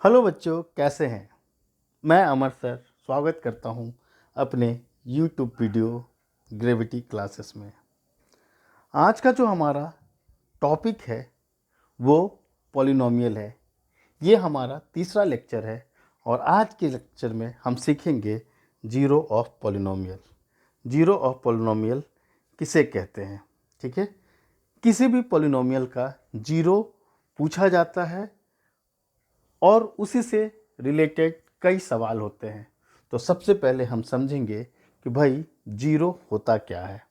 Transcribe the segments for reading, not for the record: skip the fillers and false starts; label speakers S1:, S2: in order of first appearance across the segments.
S1: Hello बच्चों, कैसे हैं। मैं अमर सर स्वागत करता हूं अपने यूट्यूब वीडियो ग्रेविटी क्लासेस में। आज का जो हमारा टॉपिक है वो पॉलिनोमियल है। ये हमारा तीसरा लेक्चर है और आज के लेक्चर में हम सीखेंगे zero of polynomial. Zero of polynomial किसे कहते हैं, ठीक है। किसी भी पॉलिनोमियल का जीरो पूछा जाता है और उसी से रिलेटेड कई सवाल होते हैं। तो सबसे पहले हम समझेंगे कि भाई जीरो होता क्या है।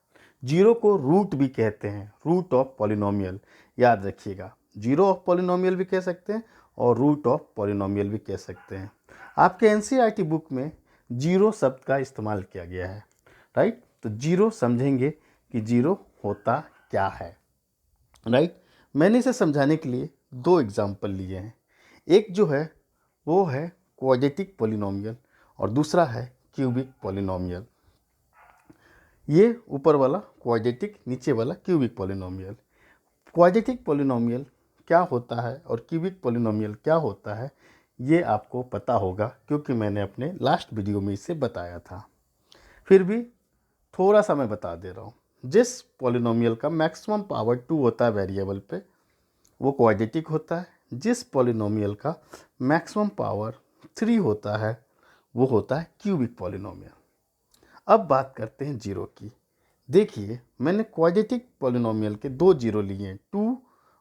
S1: जीरो को रूट भी कहते हैं, रूट ऑफ पॉलिनोमियल। याद रखिएगा, जीरो ऑफ पॉलिनोमियल भी कह सकते हैं और रूट ऑफ पॉलिनोमियल भी कह सकते हैं। आपके एनसीईआरटी बुक में जीरो शब्द का इस्तेमाल किया गया है, राइट। तो जीरो समझेंगे कि जीरो होता क्या है, राइट। मैंने इसे समझाने के लिए दो एग्जाम्पल लिए हैं। एक जो है वो है क्वाड्रेटिक पॉलिनोमियल और दूसरा है क्यूबिक पॉलिनोमियल। ये ऊपर वाला क्वाड्रेटिक, नीचे वाला क्यूबिक पॉलिनोमियल। क्वाड्रेटिक पॉलिनोमियल क्या होता है और क्यूबिक पॉलिनोमियल क्या होता है ये आपको पता होगा, क्योंकि मैंने अपने लास्ट वीडियो में इसे बताया था। फिर भी थोड़ा सा मैं बता दे रहा हूँ। जिस पॉलिनोमियल का मैक्सिमम पावर 2 होता है वेरिएबल पे, वो क्वाड्रेटिक होता है। जिस पॉलिनोमियल का मैक्सिमम पावर 3 होता है वो होता है क्यूबिक पॉलिनोमियल। अब बात करते हैं जीरो की। देखिए, मैंने क्वाड्रेटिक पॉलिनोमियल के दो जीरो लिए हैं, 2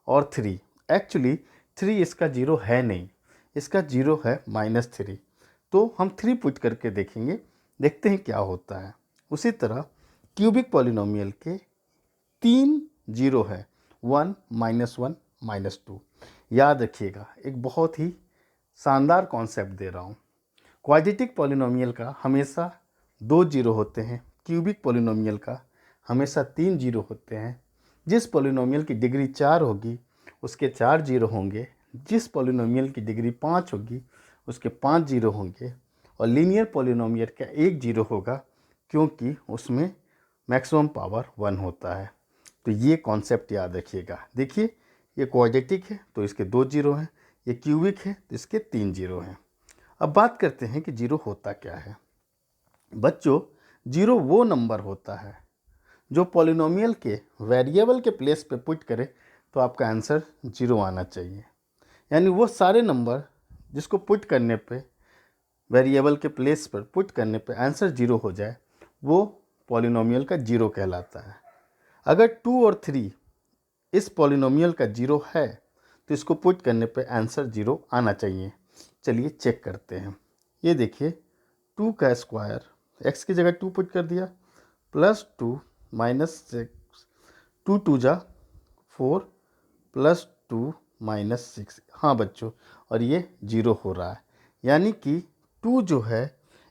S1: और 3। एक्चुअली 3 इसका जीरो है नहीं, इसका जीरो है -3। तो हम 3 पुट करके देखेंगे, देखते हैं क्या होता है। उसी तरह क्यूबिक पॉलिनोमियल के 3 जीरो है, 1 -1 -2। याद रखिएगा, एक बहुत ही शानदार कॉन्सेप्ट दे रहा हूँ। क्वाड्रेटिक पॉलिनोमियल का हमेशा 2 जीरो होते हैं, क्यूबिक पॉलिनोमियल का हमेशा 3 जीरो होते हैं। जिस पॉलिनोमियल की डिग्री 4 होगी उसके 4 जीरो होंगे, जिस पॉलिनोमियल की डिग्री 5 होगी उसके 5 जीरो होंगे, और लीनियर पॉलिनोमियल का 1 जीरो होगा, क्योंकि उसमें मैक्सिमम पावर 1 होता है। तो ये कॉन्सेप्ट याद रखिएगा। देखिए, ये क्वाड्रेटिक है तो इसके 2 जीरो हैं, ये क्यूबिक है तो इसके 3 जीरो हैं। अब बात करते हैं कि जीरो होता क्या है। बच्चों, जीरो वो नंबर होता है जो पॉलिनोमियल के वेरिएबल के प्लेस पे पुट करे तो आपका आंसर जीरो आना चाहिए। यानी वो सारे नंबर जिसको पुट करने पे, वेरिएबल के प्लेस पर पुट करने पे आंसर जीरो हो जाए, वो पॉलिनोमियल का जीरो कहलाता है। अगर 2 और 3 इस पॉलिनोमियल का जीरो है तो इसको पुट करने पे आंसर जीरो आना चाहिए। चलिए चेक करते हैं। ये देखिए, 2 का स्क्वायर, x की जगह 2 पुट कर दिया, +2 -6, 2 2 जा 4, +2 -6। हाँ बच्चों, और ये जीरो हो रहा है, यानी कि 2 जो है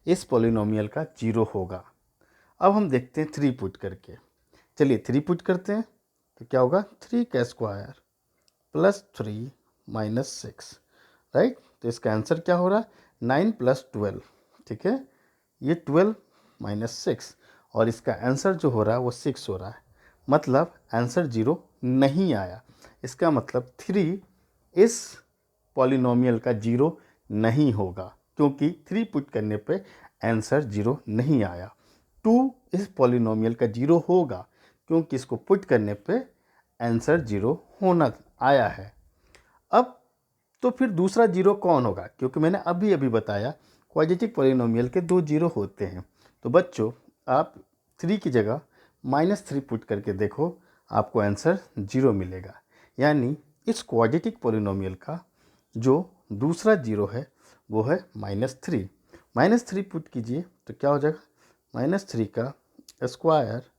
S1: इस पॉलिनोमियल का जीरो होगा। अब हम देखते हैं 3 पुट करके। चलिए 3 पुट करते हैं तो क्या होगा, 3 का स्क्वायर +3 -6, राइट। तो इसका आंसर क्या हो रहा है, 9 + 12, ठीक है। ये 12 -6 और इसका आंसर जो हो रहा है वो 6 हो रहा है, मतलब आंसर जीरो नहीं आया। इसका मतलब 3 इस पॉलिनोमियल का जीरो नहीं होगा, क्योंकि 3 पुट करने पे आंसर जीरो नहीं आया। 2 इस पॉलिनोमियल का जीरो होगा, क्योंकि इसको पुट करने पे आंसर जीरो होना आया है। अब तो फिर दूसरा जीरो कौन होगा, क्योंकि मैंने अभी अभी बताया क्वाड्रेटिक पॉलिनोमियल के 2 जीरो होते हैं। तो बच्चों, आप 3 की जगह -3 पुट करके देखो, आपको आंसर जीरो मिलेगा। यानी इस क्वाड्रेटिक पॉलिनोमियल का जो दूसरा जीरो है वो है -3। -3 पुट कीजिए तो क्या हो जाएगा, -3 का स्क्वायर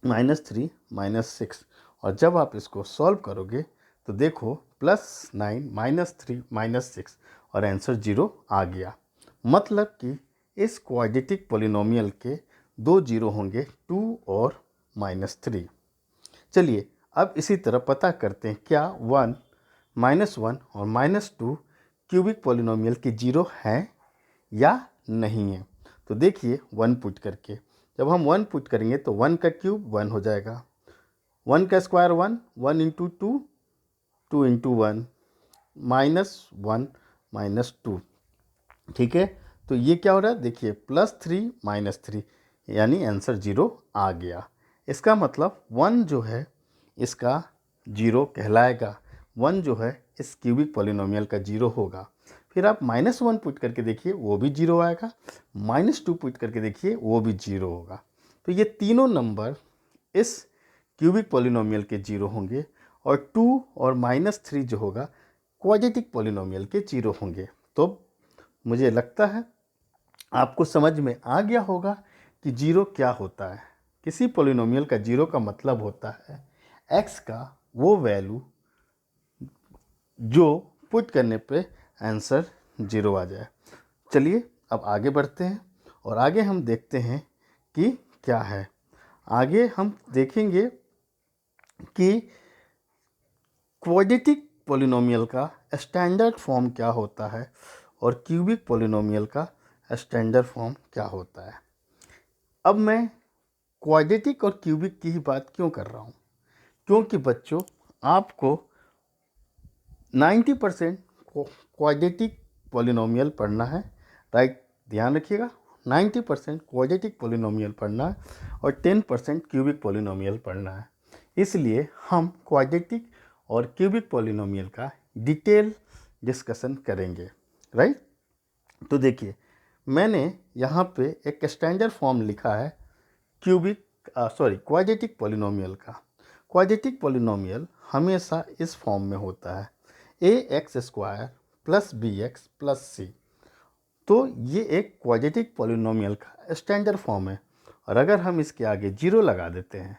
S1: -3 -6, और जब आप इसको सॉल्व करोगे तो देखो +9 -3 -6 और आंसर जीरो आ गया। मतलब कि इस क्वाड्रेटिक पॉलिनोमियल के 2 जीरो होंगे, 2 और -3। चलिए अब इसी तरह पता करते हैं क्या 1 -1 और -2 क्यूबिक पॉलिनोमियल के जीरो हैं या नहीं है। तो देखिए 1 पुट करके, जब हम 1 पुट करेंगे तो 1 का क्यूब 1 हो जाएगा, 1 का स्क्वायर 1, 1 × 2, 2 × 1, -1 -2, ठीक है। तो ये क्या हो रहा है, देखिए +3 -3, यानी आंसर 0 आ गया। इसका मतलब 1 जो है इसका 0 कहलाएगा, 1 जो है इस क्यूबिक पॉलिनोमियल का 0 होगा। फिर आप -1 पुट करके देखिए वो भी 0 आएगा, -2 पुट करके देखिए वो भी 0 होगा। तो ये तीनों नंबर इस क्यूबिक पॉलिनोमियल के 0 होंगे और 2 और -3 जो होगा क्वाड्रेटिक पॉलिनोमियल के 0 होंगे। तो मुझे लगता है आपको समझ में आ गया होगा कि 0 क्या होता है। किसी पॉलिनोमियल का 0 का मतलब होता है x का वो वैल्यू जो पुट करने पे आंसर 0 आ जाए। चलिए अब आगे बढ़ते हैं और आगे हम देखते हैं कि क्या है। आगे हम देखेंगे कि क्वाड्रेटिक पॉलिनोमियल का स्टैंडर्ड फॉर्म क्या होता है और क्यूबिक पॉलिनोमियल का स्टैंडर्ड फॉर्म क्या होता है। अब मैं क्वाड्रेटिक और क्यूबिक की ही बात क्यों कर रहा हूँ, क्योंकि बच्चों आपको 90% क्वाड्रेटिक पॉलिनोमियल पढ़ना है, राइट, ध्यान रखिएगा। 90% क्वाड्रेटिक पॉलिनोमियल पढ़ना है और 10% क्यूबिक पॉलिनोमियल पढ़ना है। इसलिए हम क्वाड्रेटिक और क्यूबिक पॉलिनोमियल का डिटेल डिस्कशन करेंगे, राइट। तो देखिए मैंने यहाँ पे एक स्टैंडर्ड फॉर्म लिखा है क्वाड्रेटिक पॉलिनोमियल का। क्वाड्रेटिक पॉलिनोमियल हमेशा इस फॉर्म में होता है ax² + bx + c। तो ये एक क्वाड्रेटिक पॉलिनोमियल का स्टैंडर्ड फॉर्म है और अगर हम इसके आगे 0 लगा देते हैं,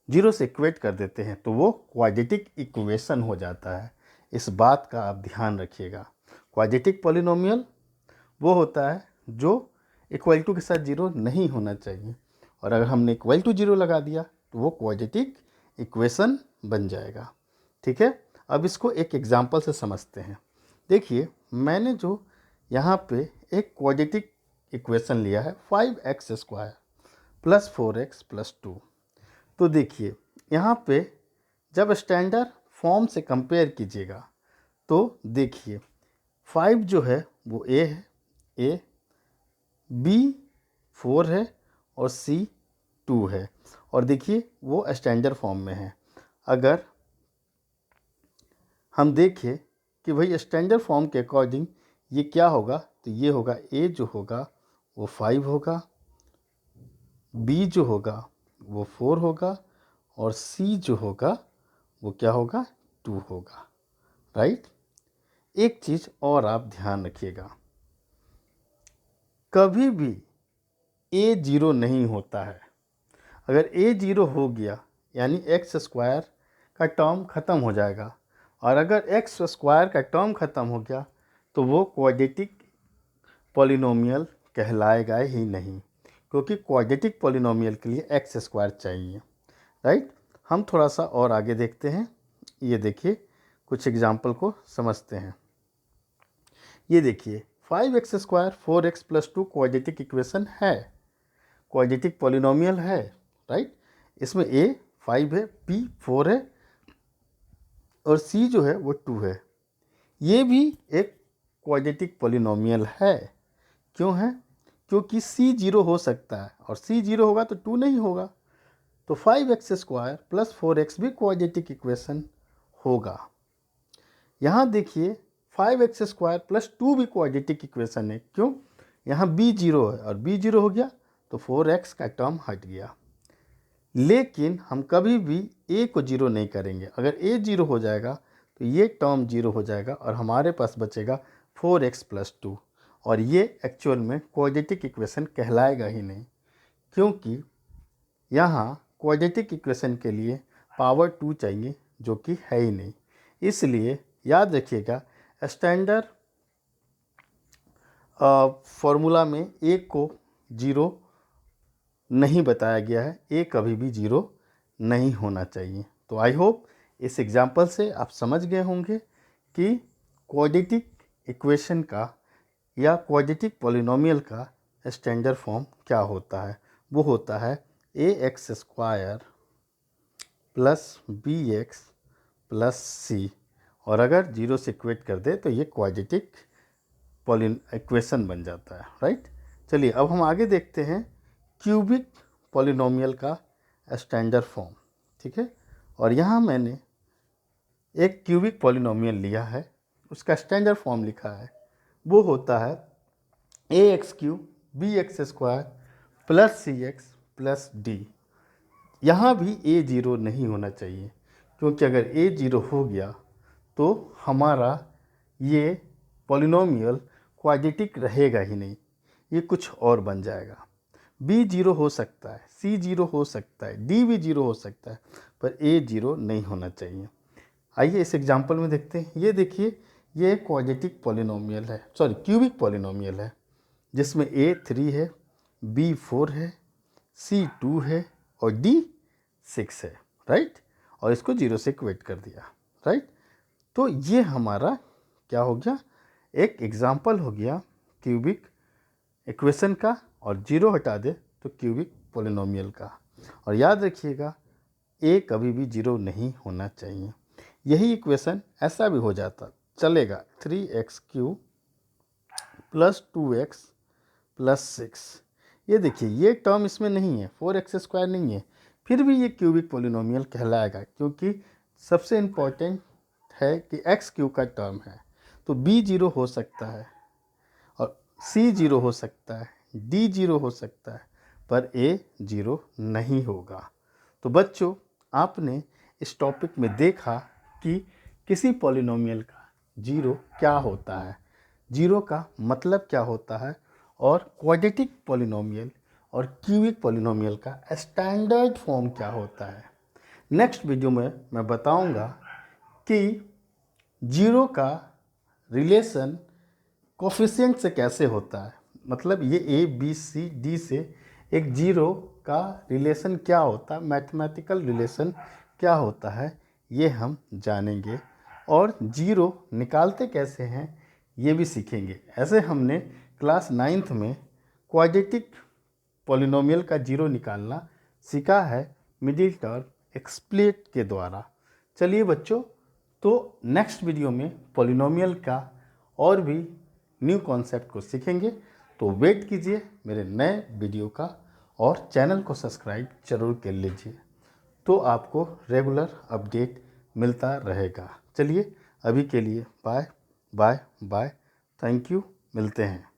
S1: 0 से इक्वेट कर देते हैं, तो वो क्वाड्रेटिक इक्वेशन हो जाता है। इस बात का आप ध्यान रखिएगा। क्वाड्रेटिक पॉलिनोमियल वो होता है जो इक्वल टू के साथ 0 नहीं होना चाहिए और अगर हमने इक्वल टू 0 लगा दिया तो वो क्वाड्रेटिक इक्वेशन बन जाएगा, ठीक है। अब इसको एक एग्जांपल से समझते हैं। देखिए मैंने जो यहाँ पे एक क्वाड्रेटिक इक्वेशन लिया है 5x² + 4x + 2। तो देखिए यहाँ पे जब स्टैंडर्ड फॉर्म से कंपेयर कीजिएगा तो देखिए 5 जो है वो a है, a, b 4 है और c 2 है और देखिए वो स्टैंडर्ड फॉर्म में है। अगर हम देखें कि भाई स्टैंडर्ड फॉर्म के अकॉर्डिंग ये क्या होगा, तो ये होगा a जो होगा वो 5 होगा, b जो होगा वो 4 होगा और c जो होगा वो क्या होगा 2 होगा, राइट। एक चीज़ और आप ध्यान रखिएगा, कभी भी a 0 नहीं होता है। अगर a 0 हो गया यानी x² का टर्म ख़त्म हो जाएगा और अगर x² का टर्म ख़त्म हो गया तो वो क्वाड्रेटिक पॉलिनोमियल कहलाएगा ही नहीं, क्योंकि क्वाड्रेटिक पॉलिनोमियल के लिए x² चाहिए, राइट। हम थोड़ा सा और आगे देखते हैं। ये देखिए कुछ एग्जाम्पल को समझते हैं। ये देखिए 5x² 4x + 2 क्वाड्रेटिक इक्वेशन है, क्वाड्रेटिक पॉलिनोमियल है, राइट। इसमें a 5 है, b 4 है और c जो है वो 2 है। ये भी एक क्वाड्रेटिक पॉलिनोमियल है। क्यों है, क्योंकि c 0 हो सकता है और c 0 होगा तो 2 नहीं होगा। तो 5x² + 4x भी क्वाड्रेटिक इक्वेशन होगा। यहाँ देखिए 5x² + 2 भी क्वाड्रेटिक इक्वेशन है। क्यों, यहाँ b 0 है और b 0 हो गया तो 4x का टर्म हट गया। लेकिन हम कभी भी a को 0 नहीं करेंगे। अगर a 0 हो जाएगा तो ये टर्म 0 हो जाएगा और हमारे पास बचेगा 4x + 2 और ये एक्चुअल में क्वाड्रेटिक इक्वेशन कहलाएगा ही नहीं, क्योंकि यहाँ क्वाड्रेटिक इक्वेशन के लिए पावर 2 चाहिए जो कि है ही नहीं। इसलिए याद रखिएगा स्टैंडर्ड फॉर्मूला में a को 0 नहीं बताया गया है, a कभी भी 0 नहीं होना चाहिए। तो आई होप इस एग्जाम्पल से आप समझ गए होंगे कि क्वाड्रेटिक इक्वेशन का या क्वाड्रेटिक पॉलिनोमियल का स्टैंडर्ड फॉर्म क्या होता है। वो होता है ax² + bx + c और अगर 0 से इक्वेट कर दे तो ये क्वाड्रेटिक इक्वेशन बन जाता है, राइट। चलिए अब हम आगे देखते हैं क्यूबिक पॉलिनोमियल का स्टैंडर्ड फॉर्म, ठीक है। और यहाँ मैंने एक क्यूबिक पॉलिनोमियल लिया है, उसका स्टैंडर्ड फॉर्म लिखा है, वो होता है ax³ bx² plus cx plus d। यहाँ भी a 0 नहीं होना चाहिए, क्योंकि अगर a 0 हो गया तो हमारा ये पॉलिनोमियल क्वाड्रेटिक रहेगा ही नहीं, ये कुछ और बन जाएगा। b 0 हो सकता है, c 0 हो सकता है, d भी 0 हो सकता है, पर a 0 नहीं होना चाहिए। आइए इस एग्जांपल में देखते हैं। ये देखिए, ये क्वाड्रेटिक पॉलिनोमियल है, सॉरी क्यूबिक पॉलिनोमियल है, जिसमें a 3 है, b 4 है, c 2 है और d 6 है, राइट। और इसको 0 से इक्वेट कर दिया, राइट। तो ये हमारा क्या हो गया, एक एग्जाम्पल हो गया क्यूबिक इक्वेशन का, और 0 हटा दे तो क्यूबिक पॉलिनोमियल का। और याद रखिएगा a कभी भी 0 नहीं होना चाहिए। यही इक्वेशन ऐसा भी हो जाता चलेगा, 3x³ प्लस 2x प्लस 6। ये देखिए, ये टर्म इसमें नहीं है, 4x² नहीं है, फिर भी ये क्यूबिक पॉलिनोमियल कहलाएगा, क्योंकि सबसे इम्पोर्टेंट है कि x³ का टर्म है। तो b 0 हो सकता है और c 0 हो सकता है, d 0 हो सकता है, पर a 0 नहीं होगा। तो बच्चों, आपने इस टॉपिक में देखा कि किसी पॉलिनोमियल का 0 क्या होता है, 0 का मतलब क्या होता है, और क्वाड्रेटिक पॉलिनोमियल और क्यूबिक पॉलिनोमियल का स्टैंडर्ड फॉर्म क्या होता है। नेक्स्ट वीडियो में मैं बताऊंगा कि 0 का रिलेशन कोफिशिएंट से कैसे होता है, मतलब ये a b c d से एक 0 का रिलेशन क्या होता है, मैथमेटिकल रिलेशन क्या होता है, ये हम जानेंगे। और 0 निकालते कैसे हैं ये भी सीखेंगे। ऐसे हमने क्लास 9th में क्वाड्रेटिक पॉलिनोमियल का 0 निकालना सीखा है मिडिल टर्म एक्सप्लिट के द्वारा। चलिए बच्चों, तो नेक्स्ट वीडियो में पॉलिनोमियल का और भी न्यू कॉन्सेप्ट को सीखेंगे। तो वेट कीजिए मेरे नए वीडियो का, और चैनल को सब्सक्राइब जरूर कर लीजिए, तो आपको रेगुलर अपडेट मिलता रहेगा। चलिए अभी के लिए bye bye bye, thank you, मिलते हैं।